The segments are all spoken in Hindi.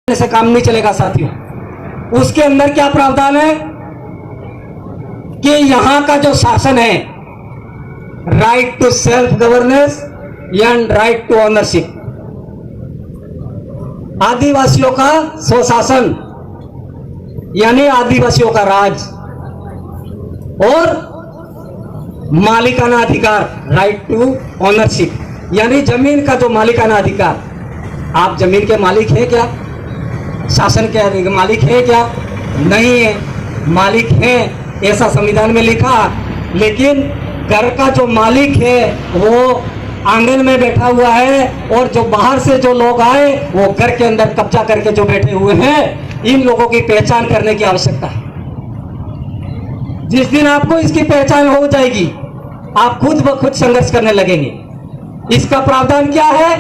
से काम नहीं चलेगा साथियों। उसके अंदर क्या प्रावधान है कि यहां का जो शासन है, right to self governance and right to ownership, आदिवासियों का स्वशासन यानी आदिवासियों का राज, और मालिकाना अधिकार राइट टू ओनरशिप यानी जमीन का जो मालिकाना अधिकार। आप जमीन के मालिक हैं क्या? शासन के मालिक है क्या? नहीं है। मालिक है ऐसा संविधान में लिखा, लेकिन घर का जो मालिक है वो आंगन में बैठा हुआ है, और जो बाहर से जो लोग आए वो घर के अंदर कब्जा करके जो बैठे हुए हैं। इन लोगों की पहचान करने की आवश्यकता है। जिस दिन आपको इसकी पहचान हो जाएगी, आप खुद ब खुद संघर्ष करने लगेंगे। इसका प्रावधान क्या है?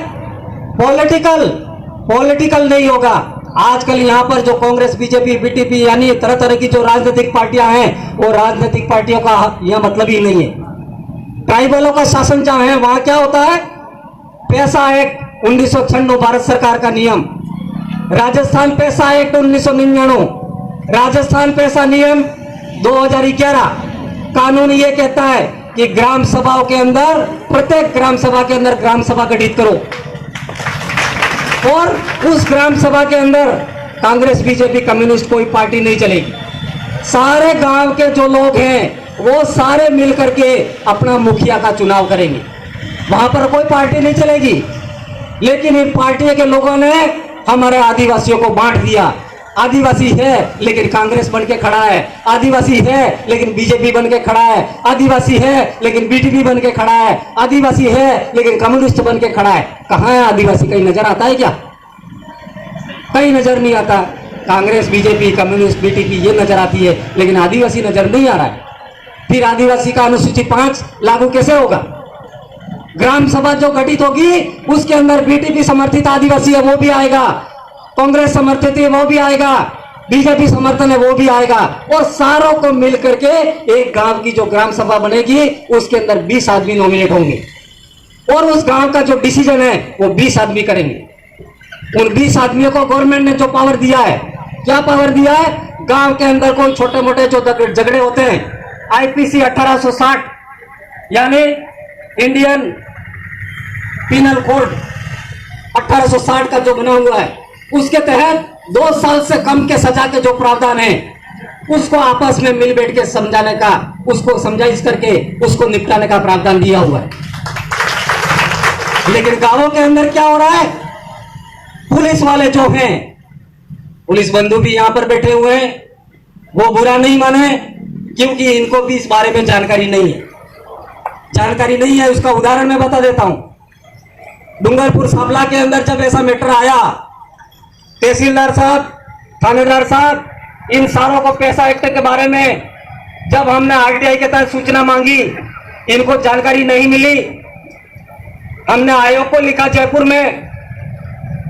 पॉलिटिकल नहीं होगा। आजकल यहाँ पर जो कांग्रेस, बीजेपी, बीटीपी यानी तरह तरह की जो राजनीतिक पार्टियां हैं, वो राजनीतिक पार्टियों का यह मतलब ही नहीं है। ट्राइबलों का शासन जहां है वहां क्या होता है? पैसा एक्ट 1996 भारत सरकार का नियम, राजस्थान पैसा एक्ट 1999, राजस्थान पैसा नियम 2011। कानून ये कहता है कि ग्राम सभाओं के अंदर, प्रत्येक ग्राम सभा के अंदर ग्राम सभा गठित करो, और उस ग्राम सभा के अंदर कांग्रेस, बीजेपी, कम्युनिस्ट कोई पार्टी नहीं चलेगी। सारे गांव के जो लोग हैं वो सारे मिलकर के अपना मुखिया का चुनाव करेंगे। वहां पर कोई पार्टी नहीं चलेगी। लेकिन इन पार्टी के लोगों ने हमारे आदिवासियों को बांट दिया। आदिवासी है लेकिन कांग्रेस बन के खड़ा है, आदिवासी है लेकिन बीजेपी बन के खड़ा है, आदिवासी है लेकिन बीटीपी बन के खड़ा है, आदिवासी है लेकिन कम्युनिस्ट बन के खड़ा है। कहां है आदिवासी? कहीं नजर आता है क्या? कहीं नजर नहीं आता। कांग्रेस, बीजेपी, कम्युनिस्ट, बीटीपी ये नजर आती है, लेकिन आदिवासी नजर नहीं आ रहा है। फिर आदिवासी का अनुसूची 5 लागू कैसे होगा? ग्राम सभा जो गठित होगी उसके अंदर बीटीपी समर्थित आदिवासी है वो भी आएगा, कांग्रेस समर्थित है वो भी आएगा, बीजेपी समर्थन है वो भी आएगा, और सारों को मिलकर के एक गांव की जो ग्राम सभा बनेगी उसके अंदर 20 आदमी नॉमिनेट होंगे, और उस गांव का जो डिसीजन है वो 20 आदमी करेंगे। उन 20 आदमियों को गवर्नमेंट ने जो पावर दिया है, क्या पावर दिया है? गांव के अंदर कोई छोटे मोटे जो झगड़े होते हैं, आईपीसी 1860 यानी इंडियन पिनल कोड 1860 का जो बना हुआ है, उसके तहत 2 साल से कम के सजा के जो प्रावधान है उसको आपस में मिल बैठ के समझाने का, उसको समझाइश करके उसको निपटाने का प्रावधान दिया हुआ है। लेकिन गांवों के अंदर क्या हो रहा है? पुलिस वाले जो हैं, पुलिस बंधु भी यहां पर बैठे हुए हैं, वो बुरा नहीं माने, क्योंकि इनको भी इस बारे में जानकारी नहीं है। जानकारी नहीं है, उसका उदाहरण मैं बता देता हूं। डूंगरपुर साबला के अंदर जब ऐसा मैटर आया, तहसीलदार साहब, थानेदार साहब, इन सारों को पैसा एक्ट के बारे में जब हमने आरटीआई के तहत सूचना मांगी, इनको जानकारी नहीं मिली। हमने आयोग को लिखा, जयपुर में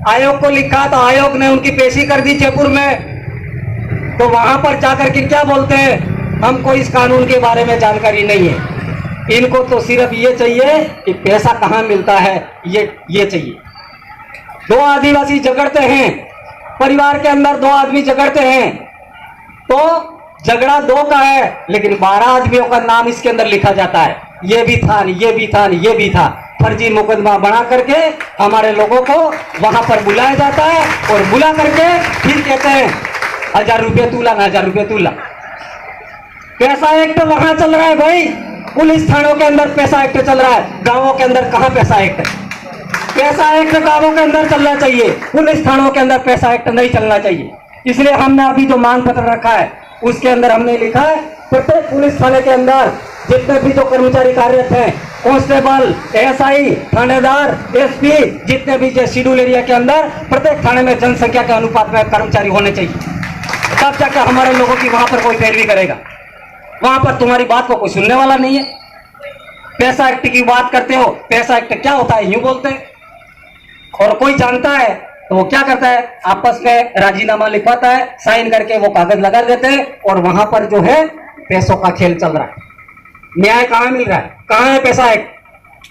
आयोग को लिखा, तो आयोग ने उनकी पेशी कर दी जयपुर में। तो वहां पर जाकर के क्या बोलते हैं? हमको इस कानून के बारे में जानकारी नहीं है। इनको तो सिर्फ ये चाहिए कि पैसा कहां मिलता है, ये चाहिए। 2 आदिवासी झगड़ते हैं, परिवार के अंदर 2 आदमी झगड़ते हैं, तो झगड़ा 2 का है, लेकिन 12 आदमियों का नाम इसके अंदर लिखा जाता है। ये भी था, ये भी था, ये भी था। फर्जी मुकदमा बना करके हमारे लोगों को वहां पर बुलाया जाता है, और बुला करके फिर कहते हैं 1000 रुपये तू ला, 1000 रुपये तू ला। पैसा एक्ट वहां चल रहा है भाई, पुलिस थानों के अंदर पैसा एक्ट चल रहा है, गांवों के अंदर कहां पैसा एक्ट? पैसा एक्ट गांवों के अंदर चलना चाहिए, पुलिस थानों के अंदर पैसा एक्ट नहीं चलना चाहिए। इसलिए हमने अभी जो मांग पत्र रखा है उसके अंदर हमने लिखा है, प्रत्येक पुलिस थाने के अंदर जितने भी जो कर्मचारी कार्यरत हैं, कांस्टेबल, एएसआई, थानेदार, एसपी, जितने भी जो शेड्यूल एरिया के अंदर प्रत्येक थाने में जनसंख्या के अनुपात में कर्मचारी होने चाहिए। तब जाकर हमारे लोगों की वहां पर कोई पैरवी करेगा। वहां पर तुम्हारी बात को कोई सुनने वाला नहीं है। पैसा एक्ट की बात करते हो, पैसा एक्ट क्या होता है यूं बोलते हैं, और कोई जानता है तो वो क्या करता है? आपस में राजीनामा लिखवाता है, साइन करके वो कागज लगा देते हैं, और वहां पर जो है पैसों का खेल चल रहा है। न्याय कहां मिल रहा है? कहां है पैसा एक्ट?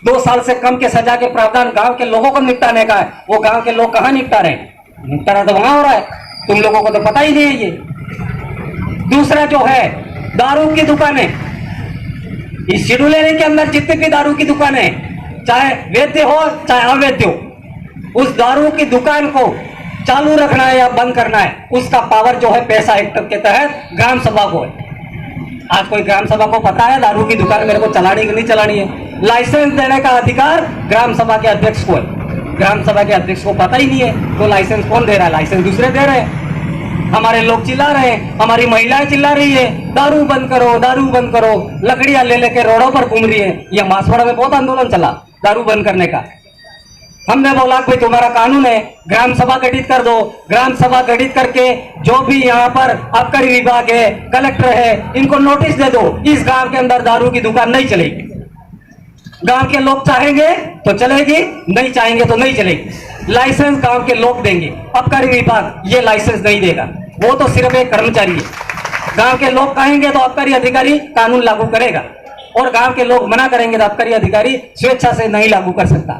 2 साल से कम के सजा के प्रावधान गांव के लोगों को निपटाने का है, वो गांव के लोग कहां निपटा रहे हैं? मुक्तारा तो वहां हो रहा है, तुम लोगों को तो पता ही नहीं है ये। दूसरा जो है दारू की दुकानें, इस शेड्यूल एरिया के अंदर जितने भी दारू की दुकानें, चाहे वैध हो चाहे अवैध हो, उस दारू की दुकान को चालू रखना है या बंद करना है, उसका पावर जो है पैसा एक्ट के तहत ग्राम सभा को है। आज कोई ग्राम सभा को पता है दारू की दुकान मेरे को चलानी कि नहीं चलानी है? लाइसेंस देने का अधिकार ग्राम सभा के अध्यक्ष को है। ग्राम सभा के अध्यक्ष को पता ही नहीं है, तो लाइसेंस कौन दे रहा है? लाइसेंस दूसरे दे रहे हैं। हमारे लोग चिल्ला रहे हैं, हमारी महिलाएं चिल्ला रही है, दारू बंद करो, दारू बंद करो, लकड़ियां ले लेके रोडों पर घूम रही है। यह मासवाड़ा में बहुत आंदोलन चला दारू बंद करने का। हमने बोला भाई तुम्हारा कानून है, ग्राम सभा गठित कर दो। ग्राम सभा गठित करके जो भी यहाँ पर आबकारी विभाग है, कलेक्टर है, इनको नोटिस दे दो, इस गांव के अंदर दारू की दुकान नहीं चलेगी। गांव के लोग चाहेंगे तो चलेगी, नहीं चाहेंगे तो नहीं चलेगी। लाइसेंस गांव के लोग देंगे, आबकारी विभाग ये लाइसेंस नहीं देगा, वो तो सिर्फ एक कर्मचारी है। गांव के लोग कहेंगे तो आबकारी अधिकारी कानून लागू करेगा, और गांव के लोग मना करेंगे तो आबकारी अधिकारी स्वेच्छा से नहीं लागू कर सकता।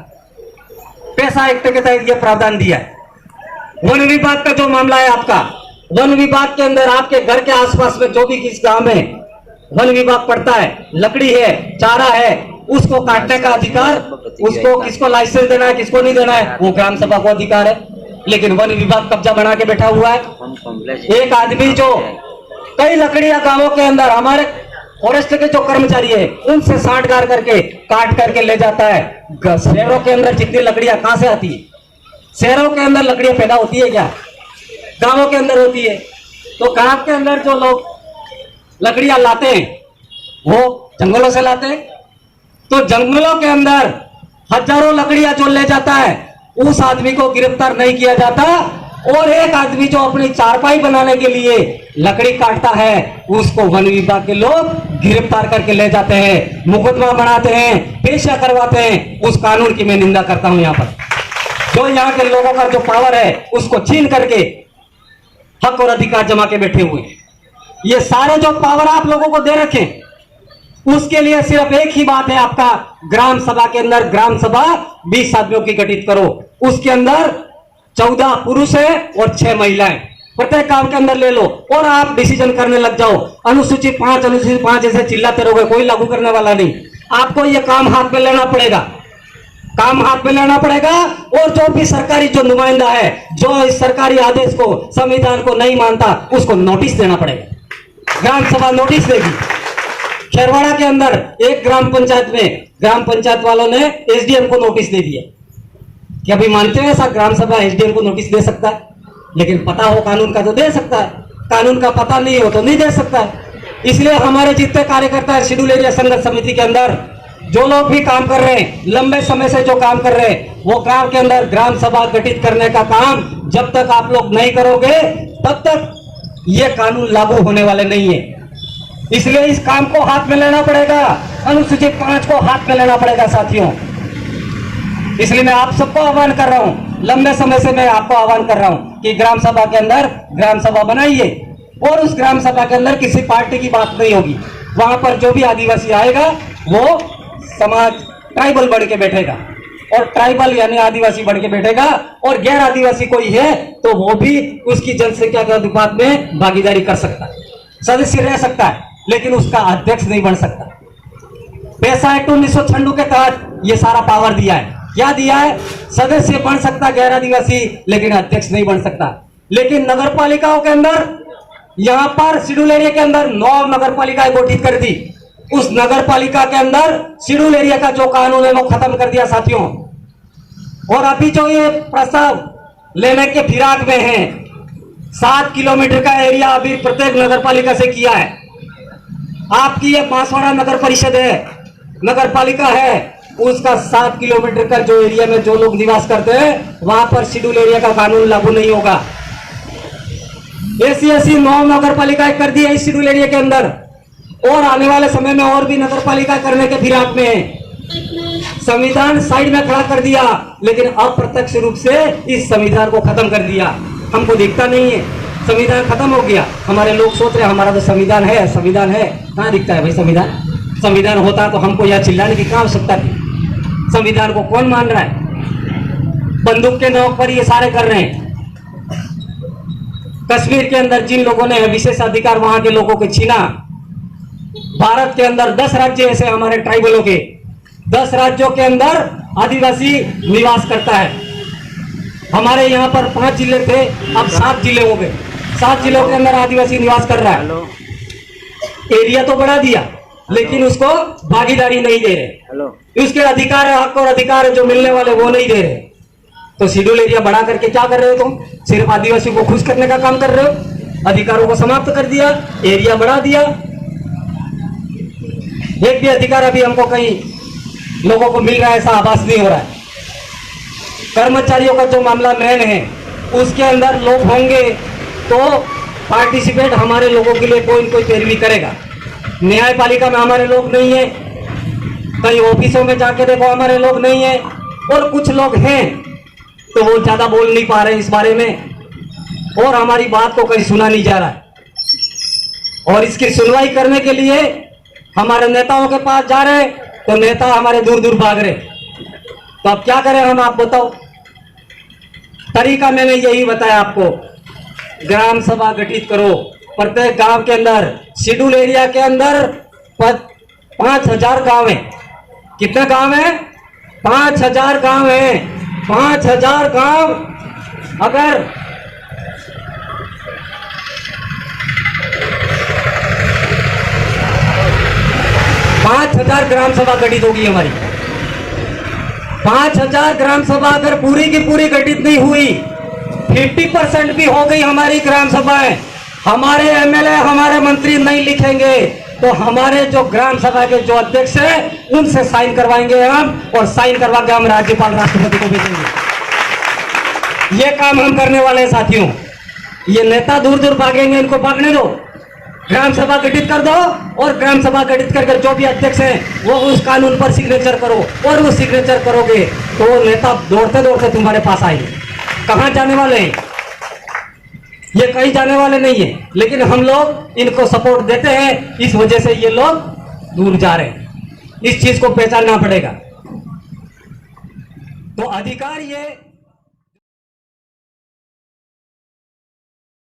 पैसा एक्ट के तहत यह प्रावधान दिया है। वन विभाग का जो मामला है आपका, वन विभाग के अंदर आपके घर के आसपास में जो भी किस गांव में वन विभाग पड़ता है, लकड़ी है, चारा है, उसको काटने का अधिकार, उसको किसको लाइसेंस देना है, किसको नहीं देना है, वो ग्राम सभा को अधिकार है। लेकिन वन विभाग कब्जा बना के बैठा हुआ है। एक आदमी जो कई लकड़ियां गांवों के अंदर हमारे फॉरेस्ट के जो कर्मचारी है उनसे साठगार करके काट करके ले जाता है। शहरों के अंदर जितनी लकड़ियां कहां से आती है? शहरों के अंदर लकड़ियां पैदा होती है क्या? गांवों के अंदर होती है। तो गांव के अंदर जो लोग लकड़ियां लाते हैं वो जंगलों से लाते हैं। तो जंगलों के अंदर हजारों लकड़ियां जो ले जाता है, उस आदमी को गिरफ्तार नहीं किया जाता, और एक आदमी जो अपनी चारपाई बनाने के लिए लकड़ी काटता है उसको वन विभाग के लोग गिरफ्तार करके ले जाते हैं, मुकदमा बनाते हैं, पेशा करवाते हैं। उस कानून की मैं निंदा करता हूं। यहाँ पर जो यहाँ के लोगों का जो पावर है उसको छीन करके हक और अधिकार जमा के बैठे हुए, ये सारे जो पावर आप लोगों को दे रखे, उसके लिए सिर्फ एक ही बात है आपका, ग्राम सभा के अंदर ग्राम सभा 20 आदमियों की गठित करो, उसके अंदर 14 पुरुष है और 6 महिलाएं, प्रत्येक काम के अंदर ले लो और आप डिसीजन करने लग जाओ। अनुसूचित 5 ऐसे चिल्लाते रहोगे, कोई लागू करने वाला नहीं। आपको ये काम हाथ में लेना पड़ेगा, काम हाथ में लेना पड़ेगा। और जो भी सरकारी जो नुमाइंदा है जो इस सरकारी आदेश को, संविधान को नहीं मानता, उसको नोटिस देना पड़ेगा। ग्राम सभा नोटिस देगी। खेरवाड़ा के अंदर एक ग्राम पंचायत में ग्राम पंचायत वालों ने एसडीएम को नोटिस दे दिया कि अभी मानते हैं ऐसा ग्राम सभा एसडीएम को नोटिस दे सकता है, लेकिन पता हो कानून का तो दे सकता है, कानून का पता नहीं हो तो नहीं दे सकता है। इसलिए हमारे जितने कार्यकर्ता है शेड्यूल एरिया संघर्ष समिति के अंदर जो लोग भी काम कर रहे हैं, लंबे समय से जो काम कर रहे हैं, वो गांव के अंदर ग्राम सभा गठित करने का काम जब तक आप लोग नहीं करोगे तब तक ये कानून लागू होने वाले नहीं है। इसलिए इस काम को हाथ में लेना पड़ेगा, अनुसूचित 5 को हाथ में लेना पड़ेगा साथियों। इसलिए मैं आप सबको आह्वान कर रहा हूं, लंबे समय से मैं आपको आह्वान कर रहा हूं कि ग्राम सभा के अंदर ग्राम सभा बनाइए, और उस ग्राम सभा के अंदर किसी पार्टी की बात नहीं होगी। वहां पर जो भी आदिवासी आएगा वो समाज ट्राइबल बढ़ के बैठेगा, और ट्राइबल यानी आदिवासी बढ़ के बैठेगा, और गैर आदिवासी कोई है तो वो भी उसकी जनसंख्या के अनुपात में भागीदारी कर सकता है, सदस्य रह सकता है, लेकिन उसका अध्यक्ष नहीं बन सकता। पैसा एक्ट 1996 के तहत ये सारा पावर दिया है। क्या दिया है? सदस्य बन सकता गैर आदिवासी, लेकिन अध्यक्ष नहीं बन सकता। लेकिन नगर पालिकाओं के अंदर, यहां पर शेड्यूल एरिया के अंदर 9 नगर पालिकाएं गठित कर दी। उस नगर पालिका के अंदर शेड्यूल एरिया का जो कानून है वो खत्म कर दिया साथियों। और अभी जो ये प्रस्ताव लेने के फिराक में है, 7 किलोमीटर का एरिया अभी प्रत्येक नगर पालिका से किया है। आपकी ये बांसवाड़ा नगर परिषद है, नगर पालिका है, उसका 7 किलोमीटर का जो एरिया में जो लोग निवास करते हैं वहां पर शेड्यूल एरिया का कानून लागू नहीं होगा। ऐसी 9 नगर पालिकाएं कर दी है इस शेड्यूल एरिया के अंदर, और आने वाले समय में और भी नगर पालिका करने के फिराक में है। संविधान साइड में खड़ा कर दिया, लेकिन अप्रत्यक्ष रूप से इस संविधान को खत्म कर दिया। हमको दिखता नहीं है, संविधान खत्म हो गया। हमारे लोग सोच रहे हैं हमारा तो संविधान है, संविधान है, कहाँ दिखता है भाई संविधान? संविधान होता तो हमको यह चिल्लाने की क्या आवश्यकता थी? संविधान को कौन मान रहा है? बंदूक के नोक पर ये सारे कर रहे हैं। कश्मीर के अंदर जिन लोगों ने विशेष अधिकार वहां के लोगों को छीना, भारत के अंदर 10 राज्य ऐसे हमारे ट्राइबलों के, 10 राज्यों के अंदर आदिवासी निवास करता है। हमारे यहाँ पर 5 जिले थे, अब 7 जिले हो गए। 7 जिलों के अंदर आदिवासी निवास कर रहा है। एरिया तो बढ़ा दिया, लेकिन उसको भागीदारी नहीं दे रहे। उसके अधिकार, हक और अधिकार जो मिलने वाले वो नहीं दे रहे। तो शेड्यूल एरिया बढ़ा करके क्या कर रहे हो तुम? सिर्फ आदिवासी को खुश करने का काम कर रहे हो। अधिकारों को समाप्त कर दिया, एरिया बढ़ा दिया। एक भी अधिकार अभी हमको कहीं लोगों को मिल रहा है ऐसा आभास नहीं हो रहा है। कर्मचारियों का जो मामला मेन है, उसके अंदर लोग होंगे तो पार्टिसिपेट हमारे लोगों के लिए कोई न कोई पैरवी करेगा। न्यायपालिका में हमारे लोग नहीं है, कई ऑफिसों में जाके देखो हमारे लोग नहीं है, और कुछ लोग हैं तो वो ज्यादा बोल नहीं पा रहे इस बारे में, और हमारी बात को कहीं सुना नहीं जा रहा है। और इसकी सुनवाई करने के लिए हमारे नेताओं के पास जा रहे तो नेता हमारे दूर दूर भाग रहे। तो अब क्या करें हम, आप बताओ। तरीका मैंने यही बताया आपको, ग्राम सभा गठित करो प्रत्येक गांव के अंदर। शेड्यूल एरिया के अंदर 5000 गांव है। कितने गांव है? 5000 गांव है। 5000 गांव अगर 5000 ग्राम सभा गठित होगी हमारी। 5000 ग्राम सभा अगर पूरी की पूरी गठित नहीं हुई, 50% भी हो गई हमारी ग्राम सभाएं, हमारे एमएलए हमारे मंत्री नहीं लिखेंगे तो हमारे जो ग्राम सभा के जो अध्यक्ष हैं उनसे साइन करवाएंगे हम, और साइन करवा के हम राज्यपाल राष्ट्रपति को भेजेंगे। ये काम हम करने वाले हैं साथियों। ये नेता दूर दूर भागेंगे, इनको भागने दो। ग्राम सभा गठित कर दो, और ग्राम सभा गठित करके जो भी अध्यक्ष हैं वो उस कानून पर सिग्नेचर करो, और वो सिग्नेचर करोगे तो वो नेता दौड़ते दौड़ते तुम्हारे पास आएंगे। कहां जाने वाले हैं? ये कहीं जाने वाले नहीं है, लेकिन हम लोग इनको सपोर्ट देते हैं, इस वजह से ये लोग दूर जा रहे हैं। इस चीज को पहचानना पड़ेगा। तो अधिकार ये